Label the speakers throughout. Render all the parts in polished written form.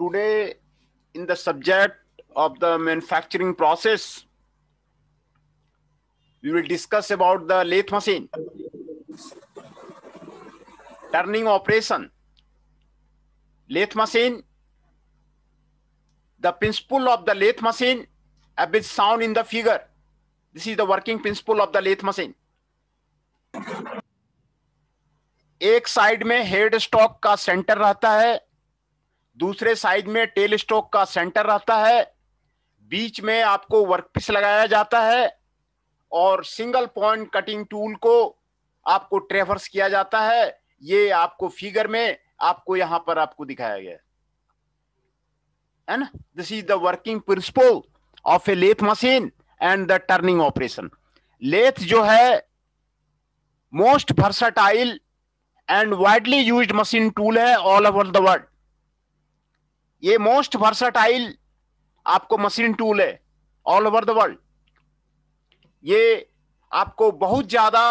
Speaker 1: Today, in the subject of the manufacturing process, we will discuss about the lathe machine, turning operation. Lathe machine, the principle of the lathe machine have been shown in the figure. This is the working principle of the lathe machine. एक side में head stock का centre रहता है, दूसरे side में tell stock का centre रहता है, बीच में आपको वर्कपीस लगाया जाता है और सिंगल पॉइंट कटिंग टूल को आपको ट्रेवर्स किया जाता है। ये आपको फिगर में आपको यहां पर आपको दिखाया गया है ना। This is the working principle of a lathe machine and the turning operation. Lathe जो है most versatile and widely used machine tool है ऑल ओवर द वर्ल्ड। ये मोस्ट वर्सटाइल आपको मशीन टूल है ऑल ओवर द वर्ल्ड। ये आपको बहुत ज्यादा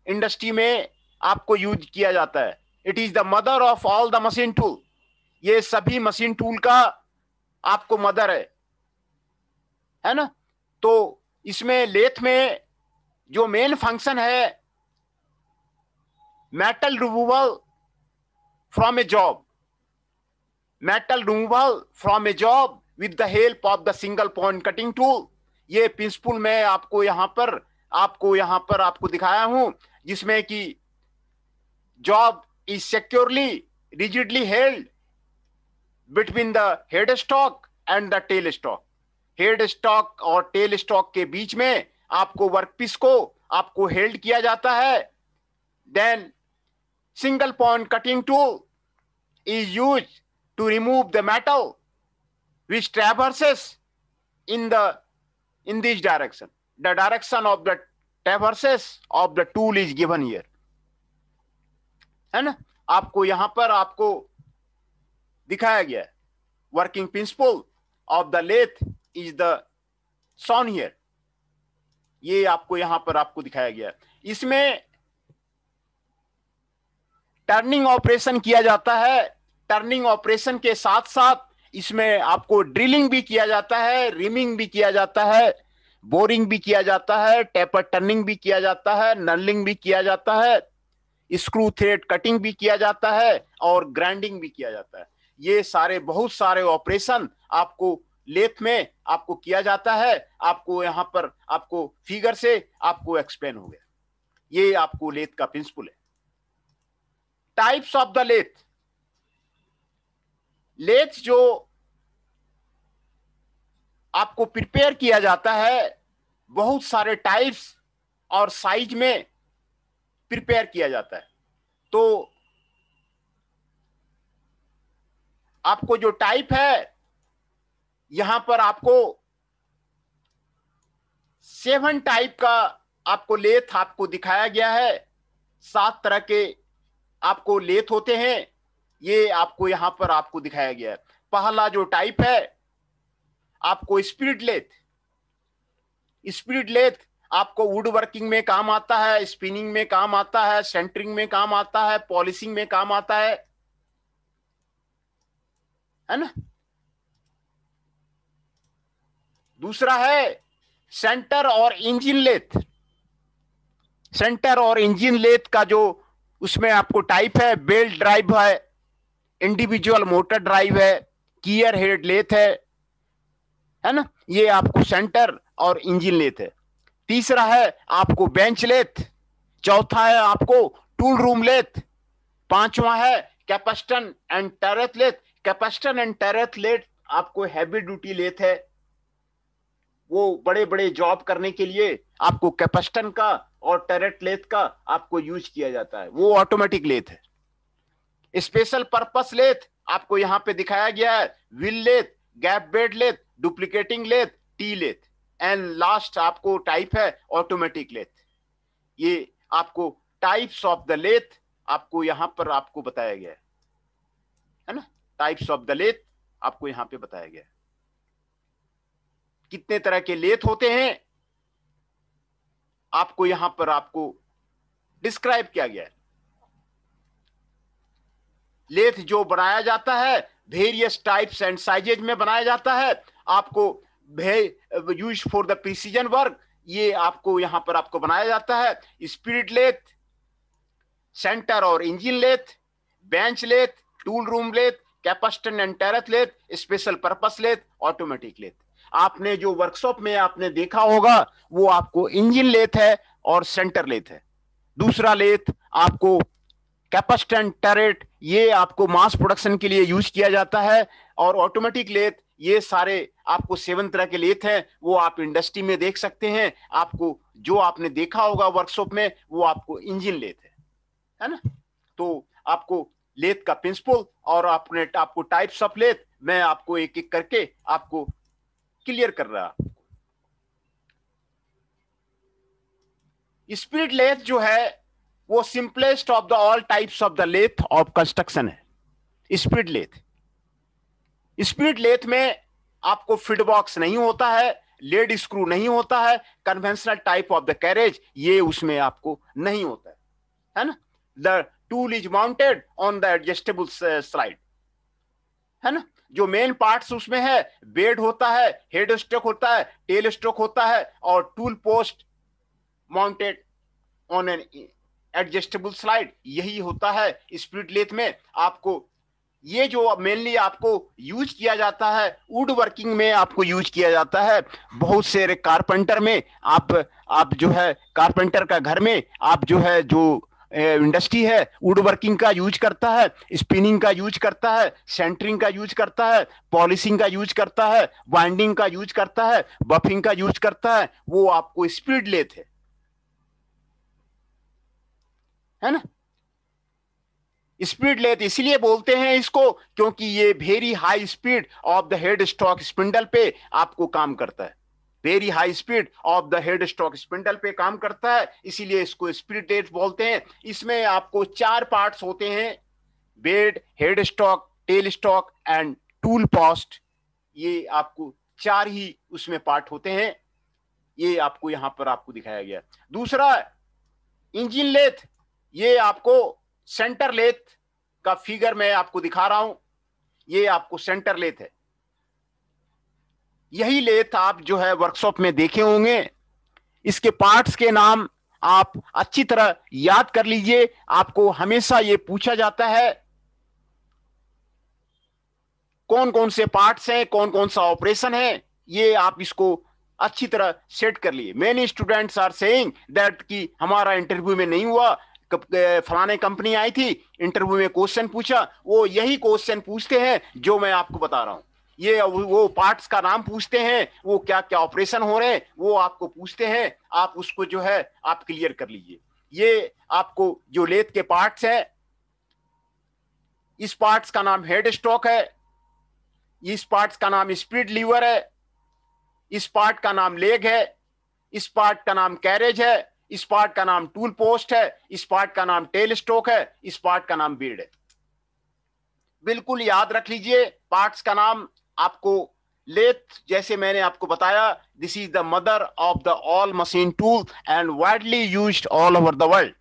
Speaker 1: इंडस्ट्री में आपको यूज किया जाता है। It is the mother of all the machine tool. ये सभी मशीन टूल का आपको मदर है ना। तो इसमें लेथ में जो मेन फंक्शन है, metal removal from A job, metal removal from A job with the help of the single point cutting tool. ये प्रिंसिपल मैं आपको यहां पर आपको दिखाया हूं, जिसमें कि job is securely rigidly held between the head stock and the tail stock. Head stock और टेल स्टॉक के बीच में आपको वर्कपीस को आपको हेल्ड किया जाता है। Then single point cutting tool is used to remove the metal which traverses in this direction. The direction of the traverses of the tool is given here, है ना। आपको यहां पर आपको दिखाया गया है। Working principle of the lathe is the shown here। ये आपको यहां पर आपको दिखाया गया है। इसमें टर्निंग ऑपरेशन किया जाता है। टर्निंग ऑपरेशन के साथ साथ इसमें आपको ड्रिलिंग भी किया जाता है, रिमिंग भी किया जाता है, बोरिंग भी किया जाता है, टेपर टर्निंग भी किया जाता है, नलिंग भी किया जाता है, स्क्रू थ्रेड कटिंग भी किया जाता है और ग्राइंडिंग भी किया जाता है। ये सारे बहुत सारे ऑपरेशन आपको लेथ में आपको किया जाता है। आपको यहां पर आपको फिगर से आपको एक्सप्लेन हो गया। ये आपको लेथ का प्रिंसिपल है। Types of the lathe. Lathe जो आपको प्रिपेयर किया जाता है, बहुत सारे टाइप्स और साइज में प्रिपेयर किया जाता है। तो आपको जो टाइप है, यहां पर आपको 7 टाइप का आपको लेथ आपको दिखाया गया है। 7 तरह के आपको लेथ होते हैं, ये आपको यहां पर आपको दिखाया गया है। पहला जो टाइप है आपको स्पिरिट लेथ। स्पिरिट लेथ आपको वुड वर्किंग में काम आता है, स्पिनिंग में काम आता है, सेंटरिंग में काम आता है, पॉलिशिंग में काम आता है ना। दूसरा है सेंटर और इंजन लेथ। सेंटर और इंजन लेथ का जो उसमें आपको टाइप है, बेल्ट ड्राइव है, इंडिविजुअल मोटर ड्राइव है, गियर हेड लेथ है ना। ये आपको सेंटर और इंजन लेथ है। तीसरा है आपको बेंच लेथ। चौथा है आपको टूल रूम लेथ। पांचवा है capstan and turret lathe. Capstan and turret lathe आपको हैवी ड्यूटी लेथ है। वो बड़े बड़े जॉब करने के लिए आपको कैपेस्टन का और टैरेथ लेथ का आपको यूज किया जाता है। वो ऑटोमेटिक लेथ है। स्पेशल पर्पस लेथ आपको यहां पे दिखाया गया है। Wheel lathe, gap bed lathe, duplicating lathe, T lathe and last आपको टाइप है ऑटोमेटिक लेथ। ये आपको टाइप्स ऑफ द लेथ आपको यहां पर आपको बताया गया है ना। टाइप्स ऑफ द लेथ आपको यहां पे बताया गया है। कितने तरह के लेथ होते हैं आपको यहां पर आपको डिस्क्राइब किया गया है। लेथ जो बनाया जाता है वेरियस टाइप्स एंड साइजेज में बनाया जाता है। आपको use for the precision work, ये आपको यहां पर आपको बनाया जाता है। स्पिरिट लेथ, सेंटर और engine lathe, bench lathe, tool room lathe, capacitor and turret lathe, special purpose lathe, automatic lathe. आपने जो वर्कशॉप में आपने देखा होगा वो आपको इंजन लेथ है और सेंटर लेथ है। दूसरा लेथ आपको कैपेसिटर एंड टेरेट, ये आपको मास प्रोडक्शन के लिए यूज किया जाता है। और ऑटोमेटिक लेथ, ये सारे आपको 7 तरह के लेथ हैं, वो आप इंडस्ट्री में देख सकते हैं। आपको जो आपने देखा होगा वर्कशॉप में वो आपको इंजन लेथ है ना। तो आपको लेथ का प्रिंसिपल और आपको टाइप्स ऑफ लेथ मैं आपको एक एक करके आपको क्लियर कर रहा। स्पिरिट लेथ जो है वो simplest of the all types of the lathe of construction है स्पिरिट लेथ। स्पिरिट लेथ में आपको फीड बॉक्स नहीं होता है, लेड स्क्रू नहीं होता है, conventional type of the carriage ये उसमें आपको नहीं होता है ना। The tool is mounted on the adjustable slide, है ना। जो मेन पार्ट्स उसमें है, बेड होता है, हेड स्ट्रोक होता है, टेल स्ट्रोक होता है, और tool post mounted on an adjustable slide, यही होता है स्पिरिट लेथ में। आपको ये जो मेनली आपको यूज किया जाता है वुड वर्किंग में आपको यूज किया जाता है। बहुत से कारपेंटर में आप जो है कारपेंटर का घर में आप जो है जो इंडस्ट्री है वुड वर्किंग का यूज करता है, स्पिनिंग का यूज करता है, सेंटरिंग का यूज करता है, पॉलिशिंग का यूज करता है, वाइंडिंग का यूज करता है, बफिंग का यूज करता है, वो आपको स्पिरिट लेथ है ना। स्पीड लेथ इसलिए बोलते हैं इसको क्योंकि ये very high speed of the head stock spindle पे आपको काम करता है। Very high speed of the head stock spindle पे काम करता है, इसीलिए इसको स्पीड लेथ बोलते हैं। इसमें आपको 4 पार्ट्स होते हैं, bed, head stock, tail stock and tool post. ये आपको 4 ही उसमें पार्ट होते हैं, ये आपको यहां पर आपको दिखाया गया। दूसरा इंजन लेथ, ये आपको सेंटर लेथ का फिगर मैं आपको दिखा रहा हूं, ये आपको सेंटर लेथ है। यही लेथ आप जो है वर्कशॉप में देखे होंगे। इसके पार्ट्स के नाम आप अच्छी तरह याद कर लीजिए। आपको हमेशा ये पूछा जाता है कौन कौन से पार्ट्स हैं, कौन कौन सा ऑपरेशन है, ये आप इसको अच्छी तरह सेट कर लिए। Many students are saying that कि हमारा इंटरव्यू में नहीं हुआ, फलाने कंपनी आई थी, इंटरव्यू में क्वेश्चन पूछा, वो यही क्वेश्चन पूछते हैं जो मैं आपको बता रहा हूं। ये वो पार्ट्स का नाम पूछते हैं, वो क्या क्या ऑपरेशन हो रहे हैं वो आपको पूछते हैं, आप उसको जो है आप क्लियर कर लीजिए। ये आपको जो लेथ के पार्ट्स हैं, इस पार्ट्स का नाम हेड स्टॉक है, इस पार्ट्स का नाम स्पीड लीवर है, इस पार्ट का नाम लेग है, इस पार्ट का नाम कैरेज है, इस पार्ट का नाम टूल पोस्ट है, इस पार्ट का नाम टेल स्टॉक है, इस पार्ट का नाम बेड है। बिल्कुल याद रख लीजिए पार्ट्स का नाम। आपको लेथ जैसे मैंने आपको बताया, this is the mother of the all machine tool and widely used all over the world.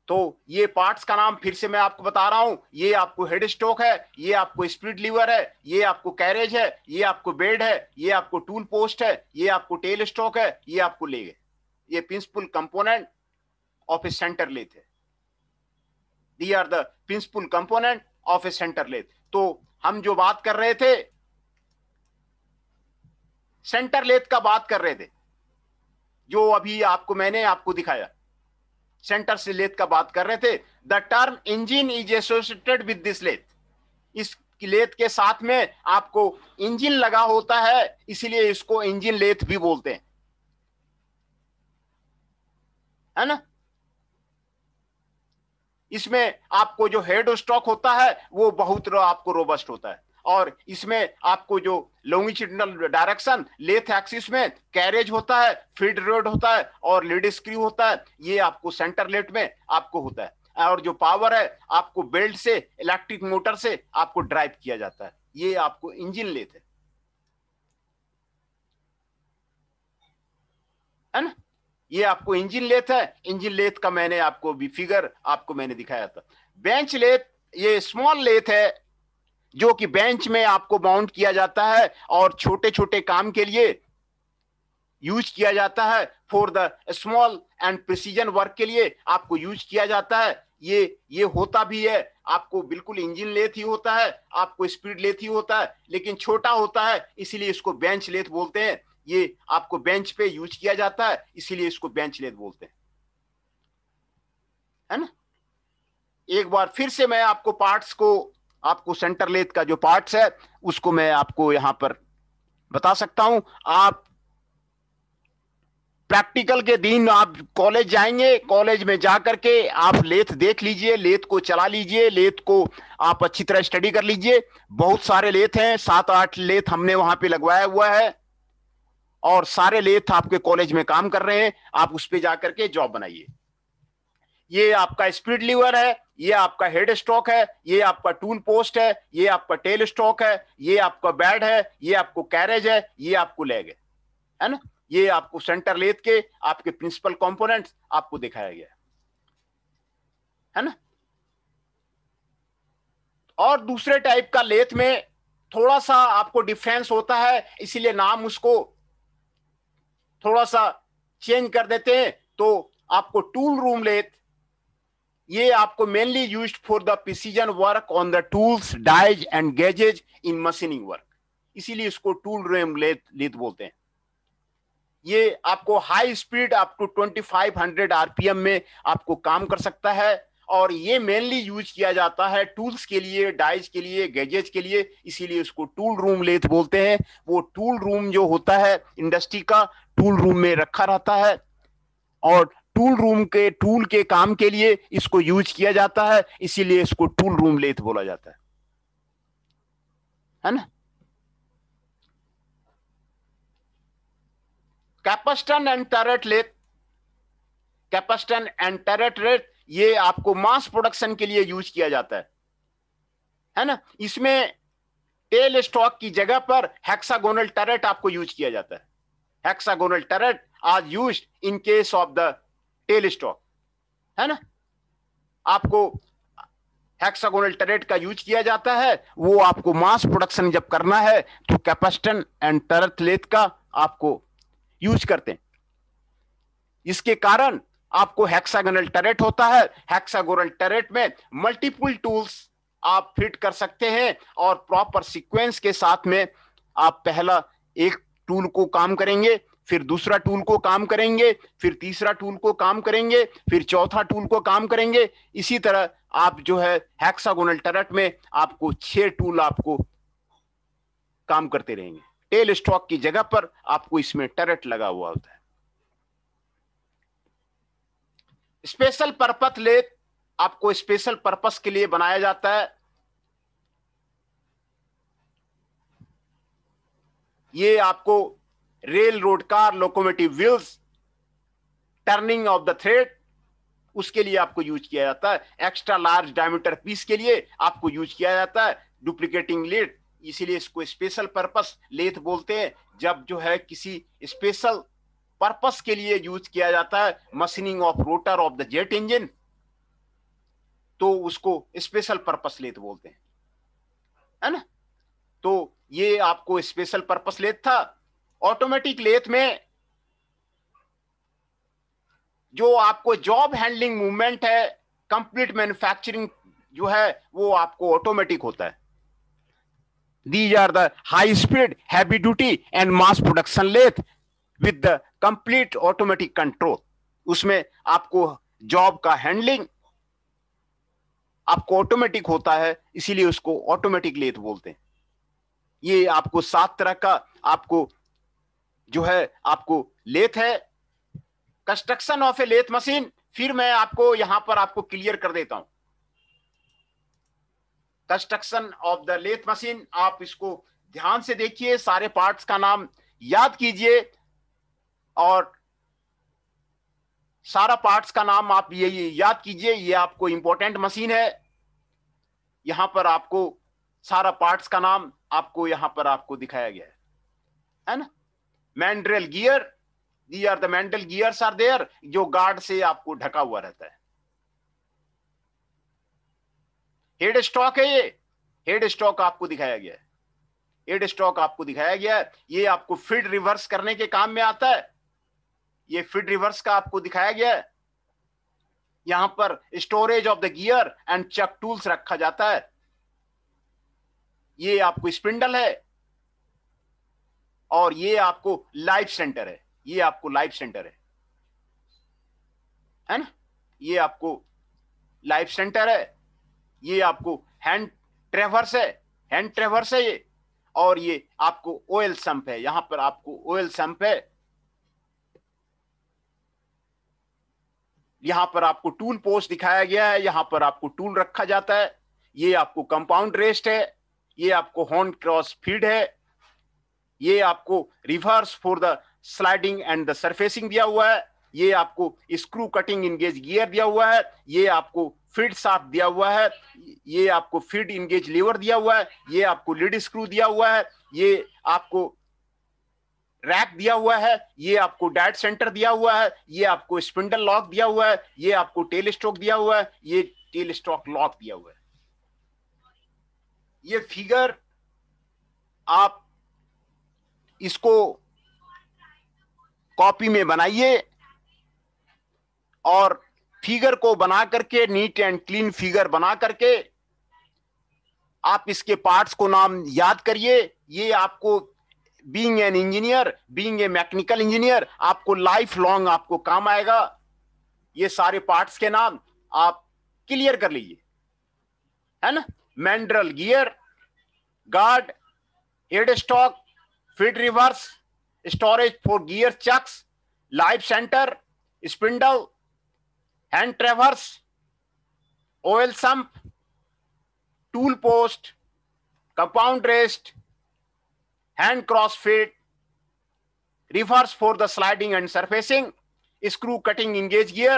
Speaker 1: तो ये पार्ट्स का नाम फिर से मैं आपको बता रहा हूं, ये आपको हेड स्टॉक है, ये आपको स्प्लिट लीवर है, ये आपको कैरेज है, ये आपको बेड है, ये आपको टूल पोस्ट है, ये आपको टेल स्टॉक है, ये आपको लेग है। ये principal component of a centre lathe है। The are the principal component of a centre lathe. तो हम जो बात कर रहे थे सेंटर लेथ का बात कर रहे थे, जो अभी आपको मैंने आपको दिखाया सेंटर से लेथ का बात कर रहे थे। The term engine is associated with this lathe. इस लेथ के साथ में आपको इंजन लगा होता है, इसीलिए इसको इंजन लेथ भी बोलते हैं, है ना। इसमें आपको जो हेड स्टॉक होता है वो बहुत आपको रोबस्ट होता है, और इसमें आपको जो लॉन्गिट्यूडिनल डायरेक्शन लेथ एक्सिस में कैरेज होता है, फीड रोड होता है और लीड स्क्रू होता है, ये आपको सेंटर लेथ में आपको होता है। और जो पावर है आपको बेल्ट से, इलेक्ट्रिक मोटर से आपको ड्राइव किया जाता है, ये आपको इंजन लेथ है ना। ये आपको इंजन लेथ है। इंजन लेथ का मैंने आपको भी फिगर आपको मैंने दिखाया था। बेंच लेथ ये स्मॉल लेथ है जो कि बेंच में आपको माउंट किया जाता है और छोटे छोटे काम के लिए यूज किया जाता है। For the small and precision work के लिए आपको यूज किया जाता है। ये होता भी है, आपको बिल्कुल इंजन लेथ ही होता है, आपको स्पीड लेथ ही होता है, लेकिन छोटा होता है, इसीलिए इसको बेंच लेथ बोलते हैं। ये आपको बेंच पे यूज किया जाता है, इसीलिए इसको बेंच लेथ बोलते हैं, है ना। एक बार फिर से मैं आपको पार्ट्स को, आपको सेंटर लेथ का जो पार्ट्स है उसको मैं आपको यहां पर बता सकता हूं। आप प्रैक्टिकल के दिन आप कॉलेज जाएंगे, कॉलेज में जाकर के आप लेथ देख लीजिए, लेथ को चला लीजिए, लेथ को आप अच्छी तरह स्टडी कर लीजिए। बहुत सारे लेथ हैं, 7-8 लेथ हमने वहां पे लगवाया हुआ है और सारे लेथ आपके कॉलेज में काम कर रहे हैं। आप उस पर जाकर के जॉब बनाइए। ये आपका स्पीड लीवर है, ये आपका हेड स्टॉक है, ये आपका टूल पोस्ट है, ये आपका टेल स्टॉक है, ये आपका बेड है, ये आपको कैरेज है, ये आपको लेग है ना। ये आपको सेंटर लेथ के आपके प्रिंसिपल कंपोनेंट्स आपको दिखाया गया है ना। और दूसरे टाइप का लेथ में थोड़ा सा आपको डिफरेंस होता है, इसीलिए नाम उसको थोड़ा सा चेंज कर देते हैं। तो आपको टूल रूम लेथ, ये आपको mainly used for the precision work on the tools, dies and gauges in machining work, इसीलिए इसको टूल रूम लेथ बोलते हैं। ये आपको high speed up to 2500 RPM में आपको काम कर सकता है और ये मेनली यूज किया जाता है टूल्स के लिए, डाइज के लिए, गैजेज के लिए, इसीलिए इसको टूल रूम लेथ बोलते हैं। वो टूल रूम जो होता है इंडस्ट्री का, टूल रूम में रखा रहता है और टूल रूम के टूल के काम के लिए इसको यूज किया जाता है, इसीलिए इसको टूल रूम लेथ बोला जाता है ना। Capstan and turret lathe, capstan and turret lathe ये आपको मास प्रोडक्शन के लिए यूज किया जाता है ना। इसमें टेल स्टॉक की जगह पर हेक्सागोनल टरेट आपको यूज किया जाता है। Hexagonal turret are used in case of the tail stock, है ना। आपको हेक्सागोनल टरेट का यूज किया जाता है, वो आपको मास प्रोडक्शन जब करना है तो कैपेस्टन एंड टरेट लेथ का आपको यूज करते हैं। इसके कारण आपको हेक्सागोनल टरेट होता है। हेक्सागोनल टरेट में मल्टीपल टूल्स आप फिट कर सकते हैं और प्रॉपर सीक्वेंस के साथ में आप पहला एक टूल को काम करेंगे, फिर दूसरा टूल को काम करेंगे, फिर तीसरा टूल को काम करेंगे, फिर चौथा टूल को काम करेंगे। इसी तरह आप जो है हेक्सागोनल टरेट में आपको 6 टूल आपको काम करते रहेंगे। टेल स्टॉक की जगह पर आपको इसमें टरेट लगा हुआ होता है। स्पेशल पर्पस लेथ आपको स्पेशल पर्पस के लिए बनाया जाता है। ये आपको rail road car, locomotive wheels, turning of the thread, उसके लिए आपको यूज किया जाता है। एक्स्ट्रा लार्ज डायमीटर पीस के लिए आपको यूज किया जाता है। डुप्लीकेटिंग लेथ, इसीलिए इसको स्पेशल पर्पस लेथ बोलते हैं। जब जो है किसी स्पेशल पर्पस के लिए यूज किया जाता है, machining of rotor of the jet engine, तो उसको स्पेशल पर्पस लेथ बोलते हैं, है ना। तो ये आपको स्पेशल पर्पस लेथ था। ऑटोमेटिक लेथ में जो आपको जॉब हैंडलिंग मूवमेंट है, कंप्लीट मैन्युफैक्चरिंग जो है वो आपको ऑटोमेटिक होता है। These are the high speed, heavy duty and mass production lathe with the complete automatic control. उसमें आपको जॉब का हैंडलिंग आपको ऑटोमेटिक होता है, इसीलिए उसको ऑटोमेटिक लेथ बोलते हैं। ये आपको 7 तरह का आपको जो है आपको लेथ है। Construction of a lathe machine, फिर मैं आपको यहां पर आपको क्लियर कर देता हूं। Construction of the lathe machine, आप इसको ध्यान से देखिए, सारे पार्ट्स का नाम याद कीजिए और सारा पार्ट्स का नाम आप ये याद कीजिए। ये आपको इंपॉर्टेंट मशीन है। यहां पर आपको सारा पार्ट्स का नाम आपको यहां पर आपको दिखाया गया है ना। Mandrel gear, the are the mandrel gears are there, जो गार्ड से आपको ढका हुआ रहता है। हेड स्टॉक है, ये हेड स्टॉक आपको दिखाया गया है, हेड स्टॉक आपको दिखाया गया है। ये आपको फीड रिवर्स करने के काम में आता है, ये फीड रिवर्स का आपको दिखाया गया है। यहां पर storage of the gear and chuck tools रखा जाता है। ये आपको स्पिंडल है और ये आपको लाइफ सेंटर है, ये आपको लाइफ सेंटर है ना, ये आपको लाइफ सेंटर है। ये आपको हैंड ट्रेवर्स है, हैंड ट्रेवर्स है ये। और ये आपको ऑयल संप है, यहां पर आपको ऑयल संप है। यहां पर आपको टूल पोस्ट दिखाया गया है, यहां पर आपको टूल रखा जाता है। ये आपको कंपाउंड रेस्ट है, ये आपको हॉर्न क्रॉस फीड है, ये आपको reverse for the sliding and the surfacing दिया हुआ है। ये आपको स्क्रू कटिंग इंगेज गियर दिया हुआ है, ये आपको फीड शाफ्ट दिया हुआ है, ये आपको फीड इंगेज लीवर दिया हुआ है, ये आपको लीड स्क्रू दिया हुआ है, ये आपको रैक दिया हुआ है, ये आपको डेड सेंटर दिया हुआ है, ये आपको स्पिंडल लॉक दिया हुआ है, ये आपको टेल स्टॉक दिया हुआ है, ये टेल स्टॉक लॉक दिया हुआ है। ये फिगर आप इसको कॉपी में बनाइए और फिगर को बना करके, नीट एंड क्लीन फिगर बना करके आप इसके पार्ट्स को नाम याद करिए। ये आपको being an engineer, being a mechanical engineer, आपको लाइफ लॉन्ग आपको काम आएगा। ये सारे पार्ट्स के नाम आप क्लियर कर लीजिए, है ना। Mandrel gear, guard, head stock, feed reverse, storage for gear chucks, live centre, spindle, hand traverse, oil sump, tool post, compound rest, hand cross feed, reverse for the sliding and surfacing, screw cutting engage gear,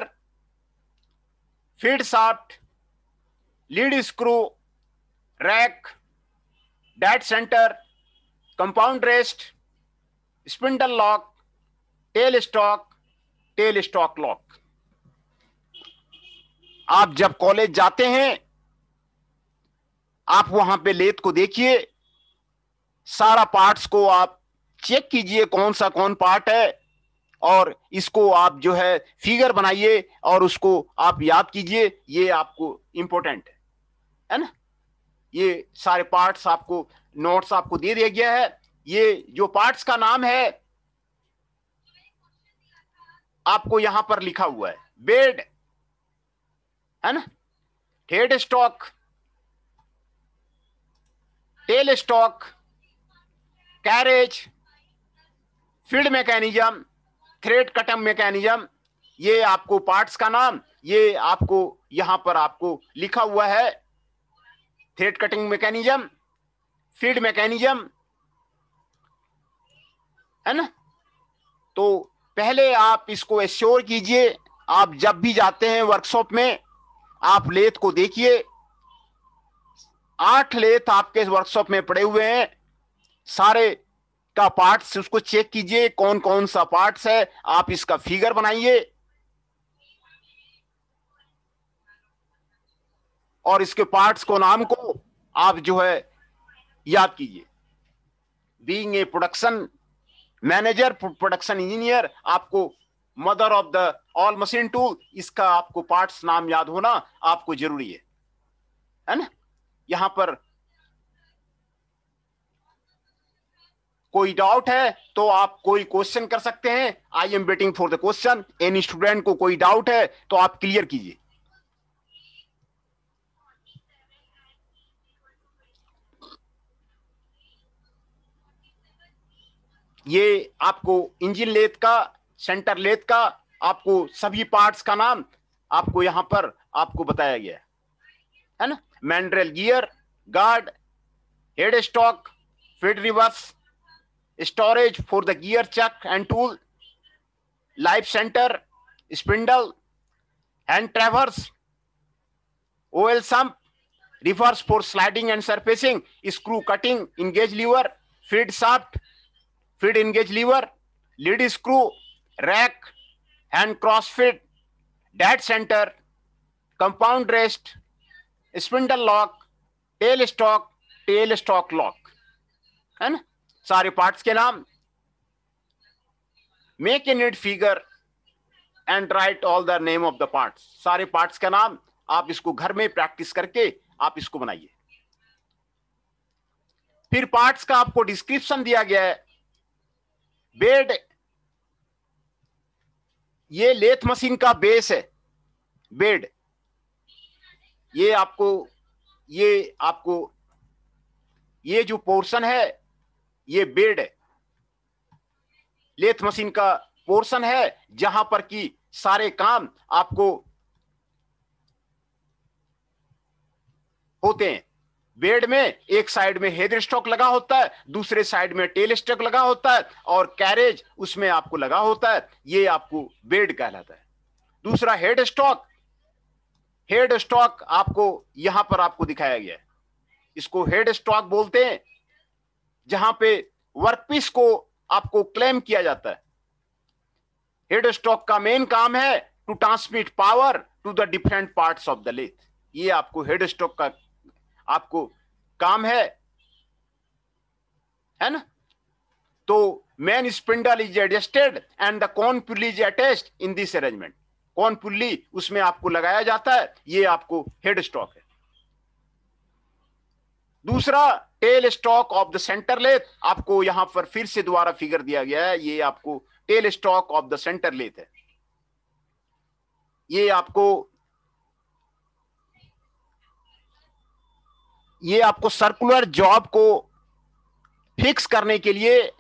Speaker 1: feed shaft, lead screw, rack, dead center, compound rest, spindle lock, tail stock lock। आप जब college जाते हैं, आप वहां पे lathe को देखिए, सारा पार्ट्स को आप चेक कीजिए कौन सा कौन पार्ट है, और इसको आप जो है फिगर बनाइए और उसको आप याद कीजिए। ये आपको इंपॉर्टेंट है ना। ये सारे पार्ट्स आपको नोट्स आपको दे दिया गया है। ये जो पार्ट्स का नाम है आपको यहां पर लिखा हुआ है, बेड है ना, head stock, tail stock, carriage, feed mechanism, thread cutting mechanism. ये आपको पार्ट्स का नाम, ये आपको यहां पर आपको लिखा हुआ है, thread cutting mechanism, feed mechanism, है ना। तो पहले आप इसको एश्योर कीजिए, आप जब भी जाते हैं वर्कशॉप में आप लेथ को देखिए। 8 लेथ आपके वर्कशॉप में पड़े हुए हैं, सारे का पार्ट्स उसको चेक कीजिए कौन कौन सा पार्ट्स है, आप इसका फिगर बनाइए और इसके पार्ट्स को नाम को आप जो है याद कीजिए। Being a production manager, production engineer, आपको mother of the all machine tool, इसका आपको पार्ट्स नाम याद होना आपको जरूरी है ना। यहां पर कोई डाउट है तो आप कोई क्वेश्चन कर सकते हैं। I am waiting for the question. Any student को कोई डाउट है तो आप क्लियर कीजिए। ये आपको इंजन लेथ का, सेंटर लेथ का, आपको सभी पार्ट्स का नाम आपको यहां पर आपको बताया गया है ना। Mandrel gear, guard, head stock, feed reverse, storage for the gear chuck and tool, live centre, spindle, hand traverse, oil sump, reverse for sliding and surfacing, screw cutting engage lever, feed shaft, feed engage lever, lead screw, rack, hand cross feed, dead centre, compound rest, spindle lock, tail stock lock, है ना, सारे parts के नाम। Make a neat figure and write all the name of the parts, सारे parts का नाम। आप इसको घर में प्रैक्टिस करके आप इसको बनाइए। फिर पार्ट्स का आपको डिस्क्रिप्शन दिया गया है। बेड, ये लेथ मशीन का बेस है, बेड। ये आपको ये जो पोर्शन है ये बेड है, लेथ मशीन का पोर्शन है, जहां पर कि सारे काम आपको होते हैं। बेड में एक साइड में हेड स्टॉक लगा होता है, दूसरे साइड में टेल स्टॉक लगा होता है, और कैरेज उसमें आपको लगा होता है। ये आपको बेड कहलाता है। दूसरा हेड स्टॉक आपको यहां पर आपको दिखाया गया है। इसको हेड स्टॉक बोलते हैं, जहां पे वर्कपीस को आपको क्लेम किया जाता है। हेड स्टॉक का मेन काम है to transmit power to the different parts of the lathe. ये आपको हेड स्टॉक का आपको काम है ना। तो main spindle is adjusted and the cone pulley is attached in this arrangement. Cone pulley उसमें आपको लगाया जाता है, ये आपको हेड स्टॉक है। दूसरा tail stock of the centre lathe, आपको यहां पर फिर से दोबारा फिगर दिया गया है। ये आपको tail stock of the centre lathe है। ये आपको सर्कुलर जॉब को फिक्स करने के लिए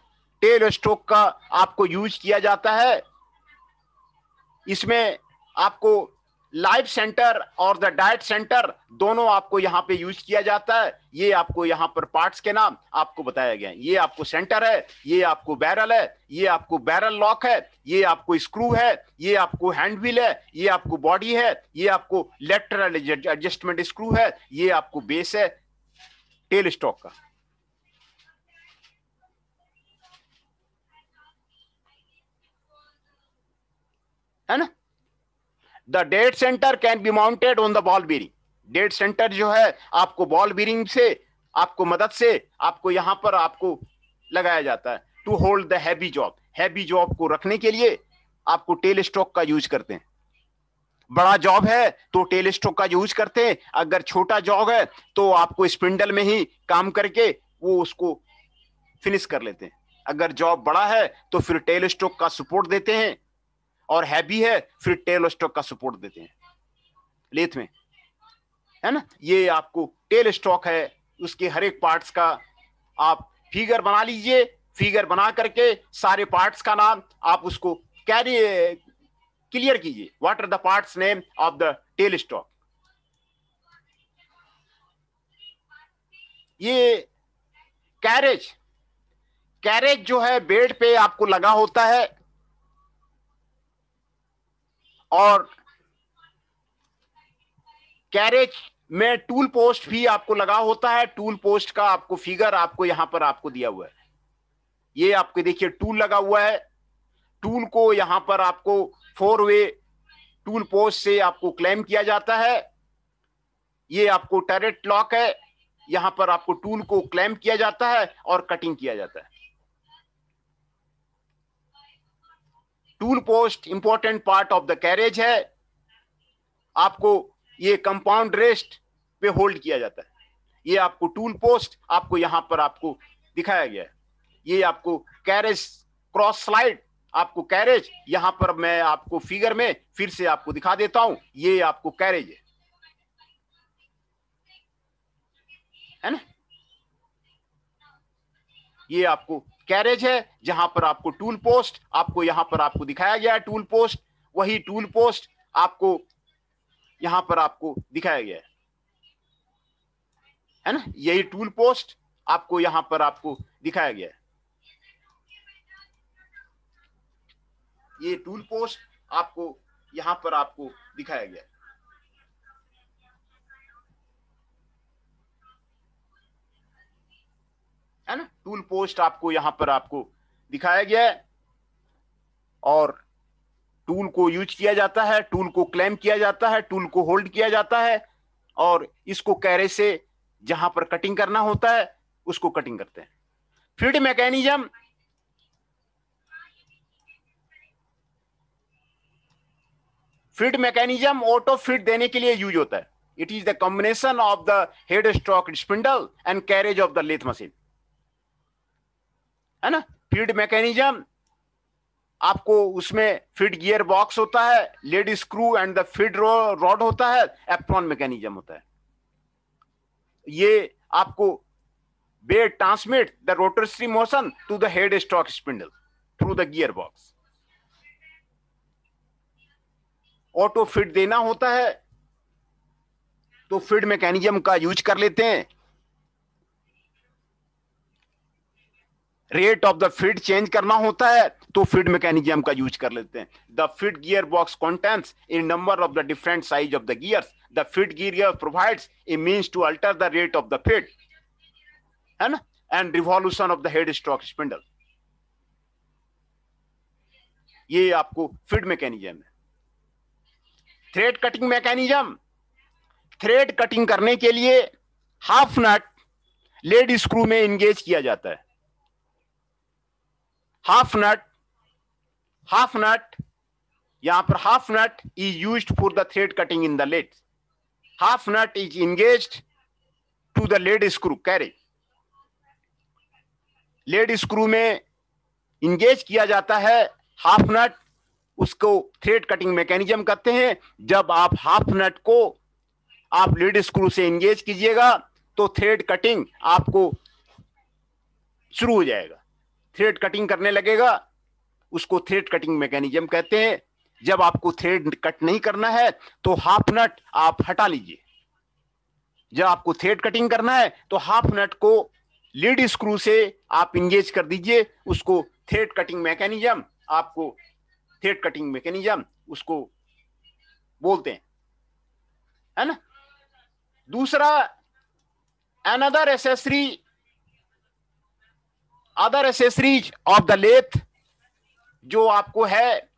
Speaker 1: टेल स्टॉक का आपको यूज किया जाता है। इसमें आपको लाइफ सेंटर और द डाइट सेंटर दोनों आपको यहां पे यूज किया जाता है। ये आपको यहां पर पार्ट्स के नाम आपको बताया गया है। ये आपको सेंटर है, ये आपको बैरल है, ये आपको बैरल लॉक है, ये आपको स्क्रू है, ये आपको हैंड व्हील है, ये आपको बॉडी है, ये आपको लेटरल एडजस्टमेंट स्क्रू है, ये आपको बेस है टेल स्टॉक का, है ना। The dead centre can be mounted on the ball bearing. Dead centre जो है आपको बॉल बीरिंग से आपको मदद से आपको यहां पर आपको लगाया जाता है to hold the heavy job. Heavy job को रखने के लिए आपको टेल स्टॉक का यूज करते हैं। बड़ा जॉब है तो टेल स्टॉक का यूज करते हैं, अगर छोटा जॉब है तो आपको स्पिंडल में ही काम करके वो उसको फिनिश कर लेते हैं। अगर जॉब बड़ा है तो फिर टेल स्टॉक का सपोर्ट देते हैं, और हैवी है फिर टेल स्टॉक का सपोर्ट देते हैं लेथ में, है ना। ये आपको टेल स्टॉक है, उसके हर एक पार्ट्स का आप फिगर बना लीजिए। फिगर बना करके सारे पार्ट्स का नाम आप उसको क्लियर कीजिए। What are the parts name of the tail stock. ये कैरेज जो है बेड पे आपको लगा होता है, और कैरेज में टूल पोस्ट भी आपको लगा होता है। टूल पोस्ट का आपको फिगर आपको यहां पर आपको दिया हुआ है। ये आपके देखिए टूल लगा हुआ है। टूल को यहां पर आपको 4 वे टूल पोस्ट से आपको क्लेम किया जाता है। ये आपको टरेट लॉक है, यहां पर आपको टूल को क्लेम किया जाता है और कटिंग किया जाता है। Tool post important part of the carriage है। आपको ये कंपाउंड रेस्ट पे होल्ड किया जाता है। ये आपको टूल पोस्ट आपको यहां पर आपको दिखाया गया है। ये आपको कैरेज क्रॉस स्लाइड, आपको कैरेज यहां पर मैं आपको फिगर में फिर से आपको दिखा देता हूं। ये आपको कैरेज है ना। ये आपको कैरेज है जहां पर आपको टूल पोस्ट आपको यहां पर आपको दिखाया गया है। टूल पोस्ट, वही टूल पोस्ट आपको यहां पर आपको दिखाया गया है ना। यही टूल पोस्ट आपको यहां पर आपको दिखाया गया है। ये टूल पोस्ट आपको यहां पर आपको दिखाया गया है ना। टूल पोस्ट आपको यहां पर आपको दिखाया गया है, और टूल को यूज किया जाता है, टूल को क्लेम किया जाता है, टूल को होल्ड किया जाता है, और इसको कैरे से जहां पर कटिंग करना होता है उसको कटिंग करते हैं। Feed mechanism, feed mechanism auto feed देने के लिए यूज होता है। It is the combination of the head stock spindle and carriage of the lathe machine, है ना। फीड मैकेनिज्म आपको उसमें फीड गियर बॉक्स होता है, lead screw and the feed rod होता है, एप्रॉन मैकेनिज्म होता है। ये आपको वे transmit the rotary motion to the head stock spindle through the gear box. Auto feed देना होता है तो फीड मैकेनिज्म का यूज कर लेते हैं। Rate of the feed change करना होता है तो फीड मैकेनिज्म का यूज कर लेते हैं। The feed gear box contents in number of the different size of the gears. The feed gear provides a means to alter the rate of the feed, है ना, and revolution of the head stock spindle. ये आपको feed mechanism है। Thread cutting mechanism, thread cutting करने के लिए half nut lead screw में engage किया जाता है। हाफ नट यहां पर half nut is used for the thread cutting in the lead. Half nut is engaged to the lead screw carriage. Lead screw में इंगेज किया जाता है हाफ नट, उसको थ्रेड कटिंग मैकेनिज्म कहते हैं। जब आप हाफ नट को आप लीड स्क्रू से इंगेज कीजिएगा तो थ्रेड कटिंग आपको शुरू हो जाएगा, थ्रेड कटिंग करने लगेगा, उसको थ्रेड कटिंग मैकेनिज्म कहते हैं। जब आपको थ्रेड कट नहीं करना है तो हाफ नट आप हटा लीजिए। जब आपको थ्रेड कटिंग करना है तो हाफ नट को लीड स्क्रू से आप इंगेज कर दीजिए, उसको थ्रेड कटिंग मैकेनिज्म, आपको थ्रेड कटिंग मैकेनिज्म उसको बोलते हैं, है ना। दूसरा, another accessories of the lathe, जो आपको है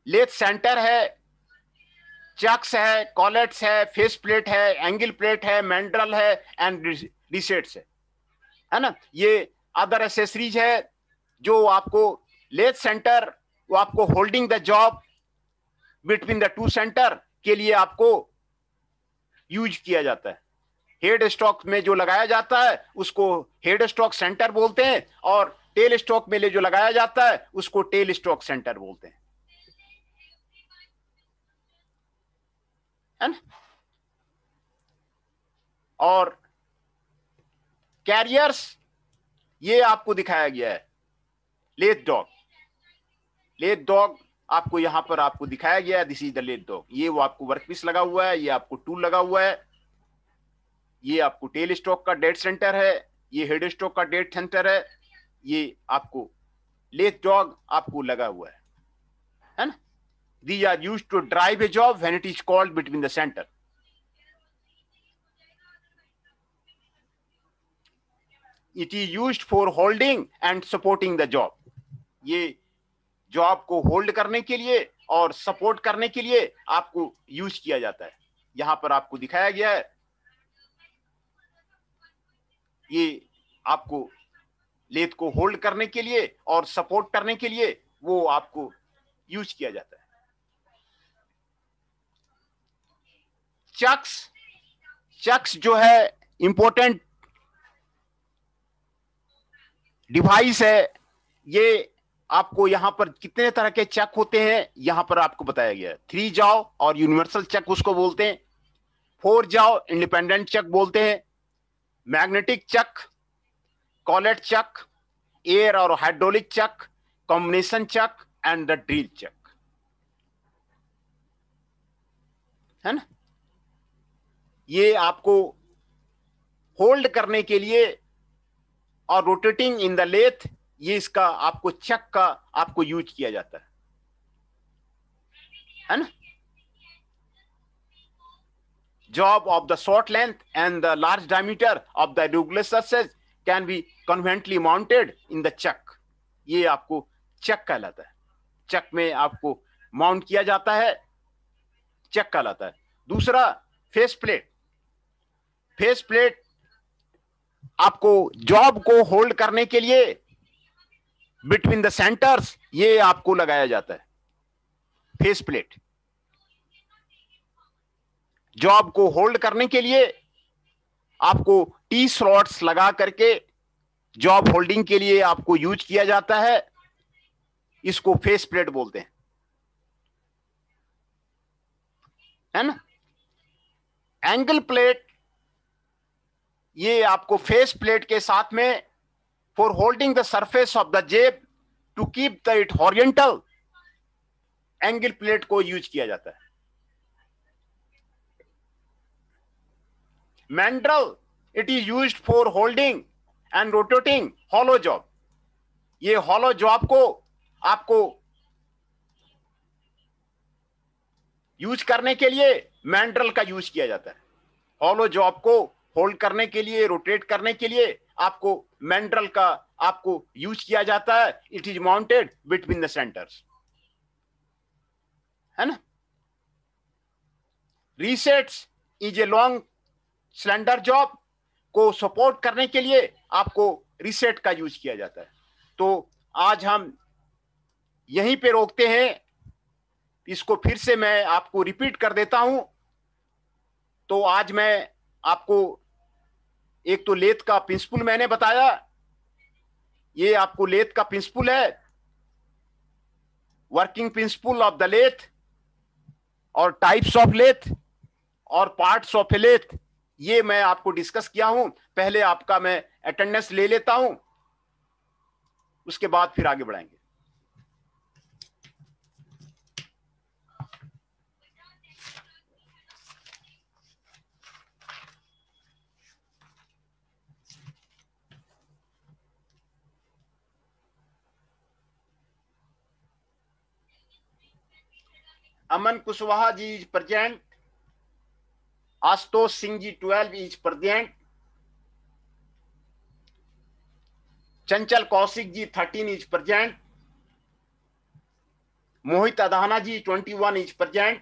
Speaker 1: लेथ सेंटर है, चक्स है, कॉलेट्स है, फेस प्लेट है, एंगल प्लेट है, मैंड्रल है एंड रिसेट्स है ना। ये अदर एसेसरीज है जो आपको लेथ सेंटर, वो आपको holding the job between the two centre के लिए आपको यूज किया जाता है। हेड स्टॉक में जो लगाया जाता है उसको हेड स्टॉक सेंटर बोलते हैं, और टेल स्टॉक में जो लगाया जाता है उसको टेल स्टॉक सेंटर बोलते हैं, है ना। और कैरियर्स ये आपको दिखाया गया है। लेथ डॉग आपको यहां पर आपको दिखाया गया है, this is the lathe dog. ये वो आपको वर्कपीस लगा हुआ है, ये आपको टूल लगा हुआ है, ये आपको टेल स्टॉक का डेड सेंटर है, ये हेड स्टॉक का डेड सेंटर है, ये आपको लेथ डॉग आपको लगा हुआ है ना। These are used to drive a job when it is called between the center. It is used for holding and supporting the job. ये जॉब को होल्ड करने के लिए और सपोर्ट करने के लिए आपको यूज किया जाता है। यहां पर आपको दिखाया गया है, ये आपको लेथ को होल्ड करने के लिए और सपोर्ट करने के लिए वो आपको यूज किया जाता है। चक्स जो है इंपॉर्टेंट डिवाइस है। ये आपको यहां पर कितने तरह के चक होते हैं यहां पर आपको बताया गया है। 3 जाओ और यूनिवर्सल चक उसको बोलते हैं, 4 जाओ इंडिपेंडेंट चक बोलते हैं, magnetic chuck, collet chuck, air और hydraulic chuck, combination chuck and the drill chuck, है ना। ये आपको होल्ड करने के लिए और रोटेटिंग इन द लेथ, ये इसका आपको चक का आपको यूज किया जाता है ना। Job of the short length and the large diameter of the regular surface can be conveniently mounted in the chuck. ये आपको चक कहलाता है। चक में आपको माउंट किया जाता है, चक कहलाता है। दूसरा फेस प्लेट। फेस प्लेट आपको जॉब को होल्ड करने के लिए बिटवीन द सेंटर्स ये आपको लगाया जाता है। फेस प्लेट जॉब को होल्ड करने के लिए आपको टी स्लॉट्स लगा करके जॉब होल्डिंग के लिए आपको यूज किया जाता है। इसको फेस प्लेट बोलते हैं, है ना। एंगल प्लेट ये आपको फेस प्लेट के साथ में for holding the surface of the job to keep the it horizontal, angle plate को यूज किया जाता है। Mandrel it is used for holding and rotating hollow job. ये हॉलो जॉब को आपको यूज करने के लिए मैंड्रल का यूज किया जाता है। हॉलो जॉब को होल्ड करने के लिए, रोटेट करने के लिए आपको मैंड्रल का आपको यूज किया जाता है। It is mounted between the centres, है ना। Rests is a long slender job को सपोर्ट करने के लिए आपको रीसेट का यूज किया जाता है। तो आज हम यहीं पे रोकते हैं। इसको फिर से मैं आपको रिपीट कर देता हूं। तो आज मैं आपको एक तो लेथ का प्रिंसिपल मैंने बताया, ये आपको लेथ का प्रिंसिपल है, working principle of the lathe, और टाइप्स ऑफ लेथ और पार्ट्स ऑफ ए लेथ, ये मैं आपको डिस्कस किया हूं। पहले आपका मैं अटेंडेंस ले लेता हूं, उसके बाद फिर आगे बढ़ाएंगे। Aman Kushwaha ji is present, Ashutosh Singh ji 12 is present, Chanchal Kaushik ji 13 is present, Mohit Adhana ji 21 is present,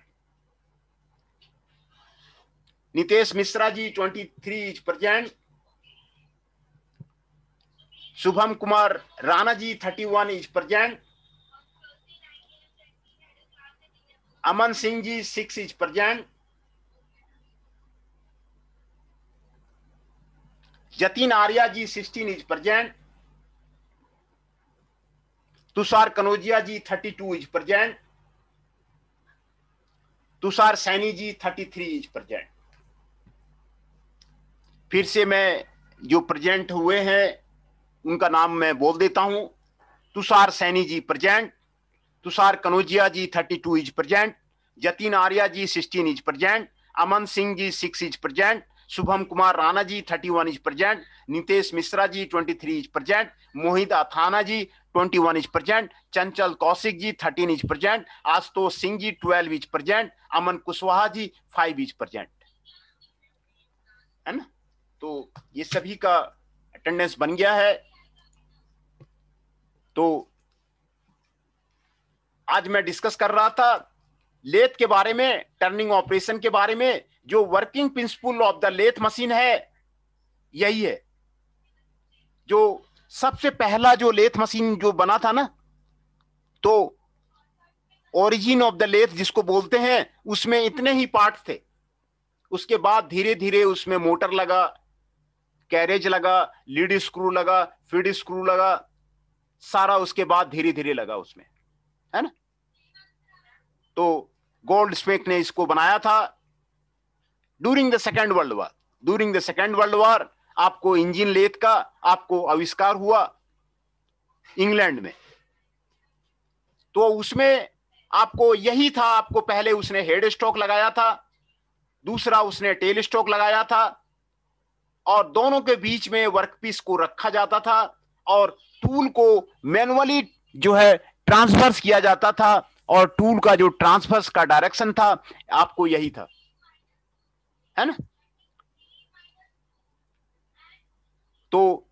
Speaker 1: Nitesh Mishra ji 23 is present, Shubham Kumar Rana ji 31 is present, Aman Singh ji 6 is present, Jatin Arya ji 16 is present, Tushar Kanojia ji 32 is present, Tushar Saini ji 33 is present. फिर से मैं जो प्रेजेंट हुए हैं उनका नाम मैं बोल देता हूं। Tushar Saini ji present, Tushar Kanojia ji 32 is present, Jatin Arya ji 16 is present, Aman Singh ji 6 is present, Shubham Kumar Rana ji 31 is present, Nitesh Mishra ji 23 is present, Mohit Athana ji 21 is present, Chanchal Kaushik ji 13 is present, Ashutosh Singh ji 12 is present, Aman Kushwaha ji 5 is present, है ना। तो ये सभी का अटेंडेंस बन गया है। तो आज मैं डिस्कस कर रहा था लेथ के बारे में, टर्निंग ऑपरेशन के बारे में। जो working principle of the lathe machine है यही है। जो सबसे पहला जो लेथ मशीन जो बना था ना, तो ओरिजिन ऑफ द लेथ जिसको बोलते हैं, उसमें इतने ही पार्ट थे। उसके बाद धीरे धीरे उसमें मोटर लगा, कैरेज लगा, लीड स्क्रू लगा, फीड स्क्रू लगा, सारा उसके बाद धीरे धीरे लगा उसमें, है ना। तो गोल्डस्मिथ ने इसको बनाया था during the second world war. During the second world war आपको इंजन लेथ का आपको आविष्कार हुआ इंग्लैंड में। तो उसमें आपको यही था, आपको पहले उसने हेड स्टॉक लगाया था, दूसरा उसने टेल स्टॉक लगाया था, और दोनों के बीच में वर्कपीस को रखा जाता था, और टूल को मैनुअली जो है ट्रांसफर्स किया जाता था, और टूल का जो ट्रांसफर्स का डायरेक्शन था आपको यही था, है ना। तो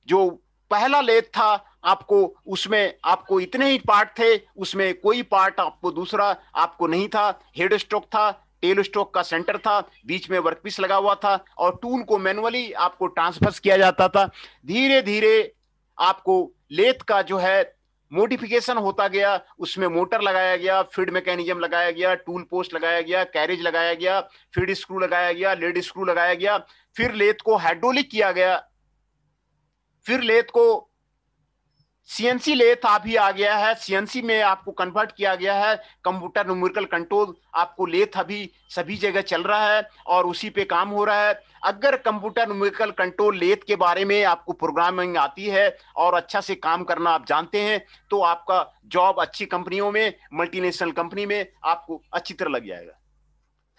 Speaker 1: जो पहला लेथ था आपको, उसमें आपको इतने ही पार्ट थे, उसमें कोई पार्ट आपको दूसरा आपको नहीं था। हेड स्टॉक था, टेल स्टॉक का सेंटर था, बीच में वर्कपीस लगा हुआ था और टूल को मैनुअली आपको ट्रांसफर किया जाता था। धीरे धीरे आपको लेथ का जो है मॉडिफिकेशन होता गया, उसमें मोटर लगाया गया, फीड मैकेनिज्म लगाया गया, टूल पोस्ट लगाया गया, कैरेज लगाया गया, फीड स्क्रू लगाया गया, लीड स्क्रू लगाया गया, फिर लेथ को हाइड्रोलिक किया गया, फिर लेथ को सीएनसी लेथ अभी आ गया है, सीएनसी में आपको कन्वर्ट किया गया है। कंप्यूटर न्यूमेरिकल कंट्रोल आपको लेथ अभी सभी जगह चल रहा है और उसी पे काम हो रहा है। अगर कंप्यूटर न्यूमेरिकल कंट्रोल लेथ के बारे में आपको प्रोग्रामिंग आती है और अच्छा से काम करना आप जानते हैं तो आपका जॉब अच्छी कंपनियों में, मल्टीनेशनल कंपनी में आपको अच्छी तरह लग जाएगा,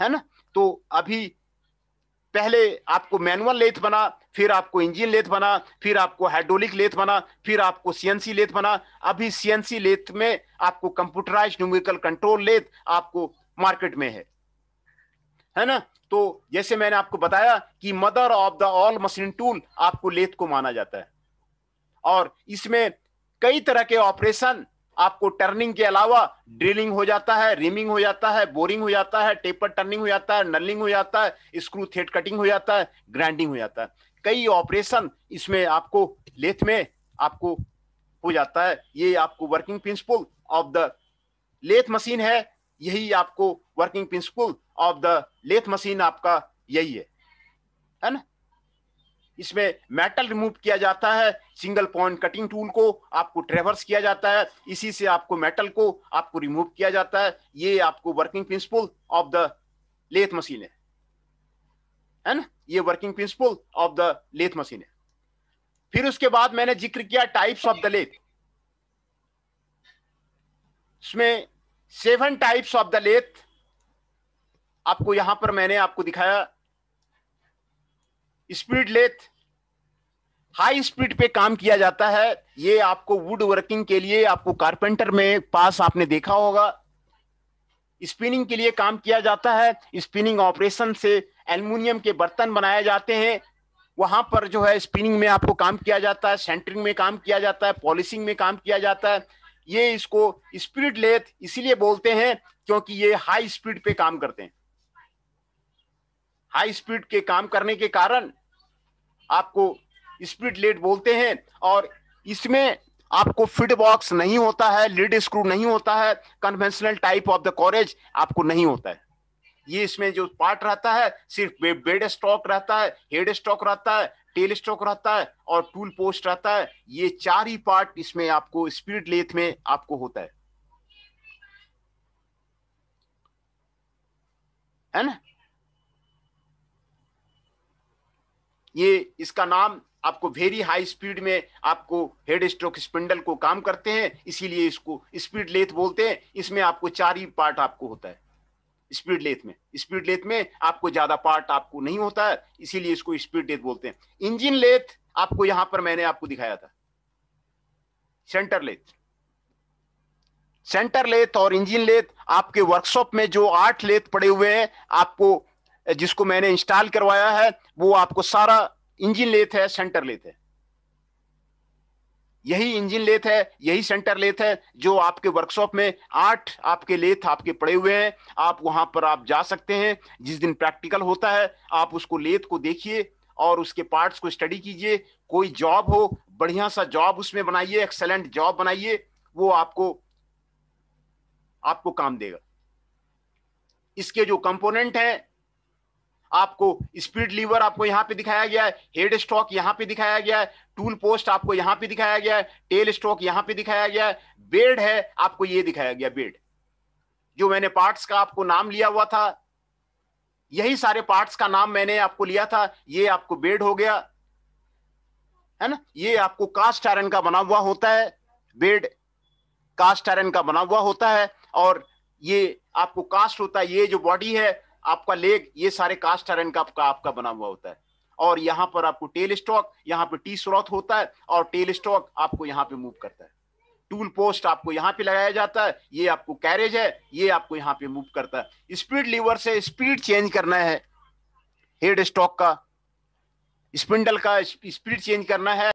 Speaker 1: है ना। तो अभी पहले आपको मैनुअल लेथ बना, फिर आपको इंजन लेथ बना, फिर आपको हाइड्रोलिक लेथ बना, फिर आपको सीएनसी लेथ बना। अभी सीएनसी लेथ में आपको कंप्यूटराइज्ड न्यूमेरिकल कंट्रोल लेथ आपको मार्केट में है ना। तो जैसे मैंने आपको बताया कि mother of the all machine tool आपको लेथ को माना जाता है और इसमें कई तरह के ऑपरेशन आपको टर्निंग के अलावा ड्रिलिंग हो जाता है, रिमिंग हो जाता है, बोरिंग हो जाता है, टेपर टर्निंग हो जाता है, नलिंग हो जाता है, स्क्रू थ्रेड कटिंग हो जाता है, ग्राइंडिंग हो जाता है। कई ऑपरेशन इसमें आपको लेथ में आपको हो जाता है। ये आपको working principle of the lathe machine है, यही आपको working principle of the lathe machine आपका यही है ना। इसमें मेटल रिमूव किया जाता है, सिंगल पॉइंट कटिंग टूल को आपको ट्रेवर्स किया जाता है, इसी से आपको मेटल को आपको रिमूव किया जाता है। ये आपको working principle of the lathe machine है ना। ये working principle of the lathe machine है। फिर उसके बाद मैंने जिक्र किया टाइप्स ऑफ द लेथ। इसमें 7 टाइप्स ऑफ द लेथ आपको यहां पर मैंने आपको दिखाया। स्पीड लेथ, हाई स्पीड पे काम किया जाता है। ये आपको वुड वर्किंग के लिए आपको कारपेंटर में पास आपने देखा होगा। स्पिनिंग के लिए काम किया जाता है। स्पिनिंग ऑपरेशन से एल्युमिनियम के बर्तन बनाए जाते हैं, वहां पर जो है स्पिनिंग में आपको काम किया जाता है, सेंटरिंग में काम किया जाता है, पॉलिशिंग में काम किया जाता है। ये इसको स्पीड लेथ इसीलिए बोलते हैं क्योंकि ये हाई स्पीड पे काम करते हैं। हाई स्पीड के काम करने के कारण आपको स्पीड लेथ बोलते हैं। और इसमें आपको फिट बॉक्स नहीं होता है, लीड स्क्रू नहीं होता है, कन्वेंशनल टाइप ऑफ द कॉरेज आपको नहीं होता है। ये इसमें जो पार्ट रहता है सिर्फ बेड स्टॉक रहता है, हेड स्टॉक रहता है, टेल स्टॉक रहता है और टूल पोस्ट रहता है। ये 4 ही पार्ट इसमें आपको स्पीड लेथ में आपको होता है ना। ये इसका नाम आपको वेरी हाई स्पीड में आपको हेड स्ट्रोक स्पिंडल को काम करते हैं, इसीलिए इसको स्पीड लेथ बोलते हैं। इसमें आपको 4 ही पार्ट आपको होता है स्पीड लेथ में। स्पीड लेथ में आपको ज्यादा पार्ट आपको नहीं होता है, इसीलिए इसको स्पीड लेथ बोलते हैं। इंजन लेथ आपको यहां पर मैंने आपको दिखाया था। सेंटर लेथ, सेंटर लेथ और इंजन लेथ आपके वर्कशॉप में जो 8 लेथ पड़े हुए हैं आपको, जिसको मैंने इंस्टॉल करवाया है, वो आपको सारा इंजन लेथ है, सेंटर लेथ है। यही इंजन लेथ है, यही सेंटर लेथ है जो आपके वर्कशॉप में 8 आपके लेथ आपके पड़े हुए हैं। आप वहां पर आप जा सकते हैं, जिस दिन प्रैक्टिकल होता है आप उसको लेथ को देखिए और उसके पार्ट्स को स्टडी कीजिए। कोई जॉब हो, बढ़िया सा जॉब उसमें बनाइए, एक्सेलेंट जॉब बनाइए, वो आपको काम देगा। इसके जो कंपोनेंट हैं, आपको स्पीड लीवर आपको यहां पे दिखाया गया है, हेड स्टॉक यहां पे दिखाया गया है, टूल पोस्ट आपको यहां पे दिखाया गया है, टेल स्टॉक यहां पे दिखाया गया है, बेड है आपको ये दिखाया गया। बेड जो मैंने पार्ट्स का आपको नाम लिया हुआ था, यही सारे पार्ट्स का नाम मैंने आपको लिया था। ये आपको बेड हो गया, है ना। ये आपको कास्ट आयरन का बना हुआ होता है, बेड कास्ट आयरन का बना हुआ होता है। और ये आपको कास्ट होता है, ये जो बॉडी है आपका लेग, ये सारे कास्ट आयरन का आपका बना हुआ होता है। और यहां पर आपको टेल स्टॉक, यहां पे टी स्लॉथ होता है और टेल स्टॉक आपको यहां पे मूव करता है। टूल पोस्ट आपको यहां पे लगाया जाता है, ये आपको कैरेज है, ये आपको यहां पे मूव करता है। स्पीड लीवर से स्पीड चेंज करना है, हेड स्टॉक का, स्पिंडल का स्पीड चेंज करना है।